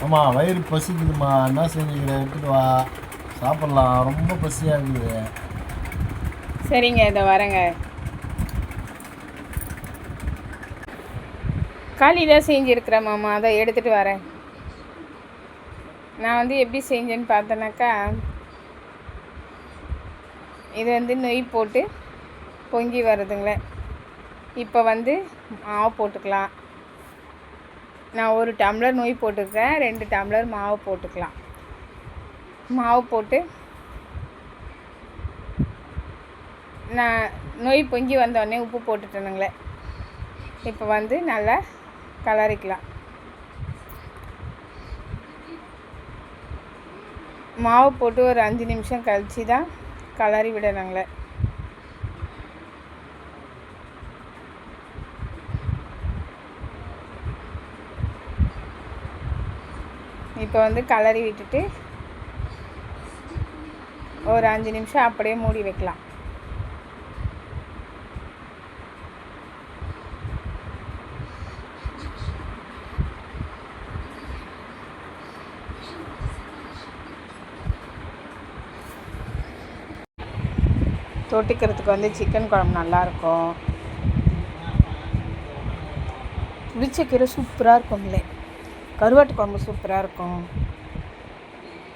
ஆமாம், வயிறு பசிக்குதுமா, என்ன செஞ்சுக்கிற, எடுத்துகிட்டு வா, சாப்பிட்லாம், ரொம்ப பசியாக இருக்குது. சரிங்க, இதை வரேங்க. களி தான் செஞ்சுருக்கிறேன் மாமா, அதை எடுத்துகிட்டு வரேன். நான் வந்து எப்படி செஞ்சேன்னு பார்த்தேனாக்கா, இது வந்து நெய் போட்டு பொங்கி வருதுங்களே. இப்போ வந்து மாவு போட்டுக்கலாம். நான் 1 டம்ளர் நெய் போட்டுருக்கேன், 2 டம்ளர் மாவு போட்டுக்கலாம். மாவு போட்டு நான் நெய் பொங்கி வந்தோடனே உப்பு போட்டுட்டேனுங்களே. இப்போ வந்து நல்லா கலரிக்கலாம். மாவு போட்டு ஒரு 5 நிமிஷம் கழித்து தான் கலரி விடணுங்களே. இப்போ வந்து கலரி விட்டுட்டு ஒரு 5 நிமிஷம் அப்படியே மூடி வைக்கலாம். தொட்டுக்கிறதுக்கு வந்து சிக்கன் குழம்பு நல்லாயிருக்கும். புளிச்சக்கீரை சூப்பராக இருக்கும்லே. கருவாட்டு குழம்பு சூப்பராக இருக்கும்.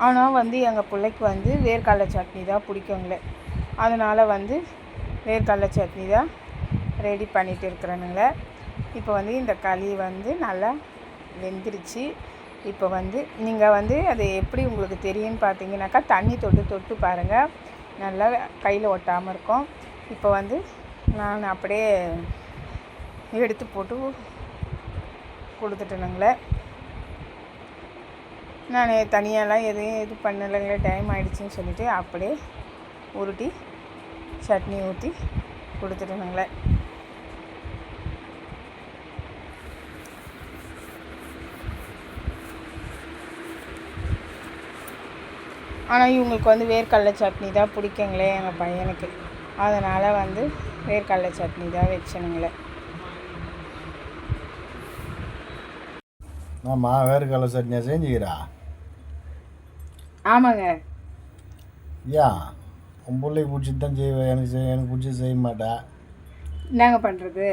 ஆனால் வந்து எங்கள் பிள்ளைக்கு வந்து வேர்க்கடலை சட்னி தான் பிடிக்குங்களே. அதனால் வந்து வேர்க்கடலை சட்னி தான் ரெடி பண்ணிகிட்டு இருக்கிறேனுங்களே. இப்போ வந்து இந்த களி வந்து நல்லா வெந்துருச்சு. இப்போ வந்து நீங்கள் வந்து அது எப்படி உங்களுக்கு தெரியும்னு பார்த்தீங்கன்னாக்கா, தண்ணி தொட்டு பாருங்கள், நல்லா கையில் ஒட்டாமல் இருக்கும். இப்போ வந்து நான் அப்படியே எடுத்து போட்டு கொடுத்துட்டேனுங்களே. நான் தனியாலாம் எதையும் இது பண்ணலைங்களே, டைம் ஆகிடுச்சின்னு சொல்லிவிட்டு அப்படியே உருட்டி சட்னி ஊற்றி கொடுத்துட்டேனுங்களே. ஆனால் இவங்களுக்கு வந்து வேர்க்கடலை சட்னி தான் பிடிக்குங்களே எங்கள் பையனுக்கு. அதனால் வந்து வேர்க்கடலை சட்னி தான் வச்சனுங்களே. ஆமாம், வேர்க்கடலை சட்னியாக செஞ்சுக்கிறா? ஆமாங்க. ஏன் உன் பிள்ளைக்கு பிடிச்சிட்டு தான் செய்வேன், எனக்கு பிடிச்சி செய்ய மாட்டேன். என்னங்க பண்ணுறது?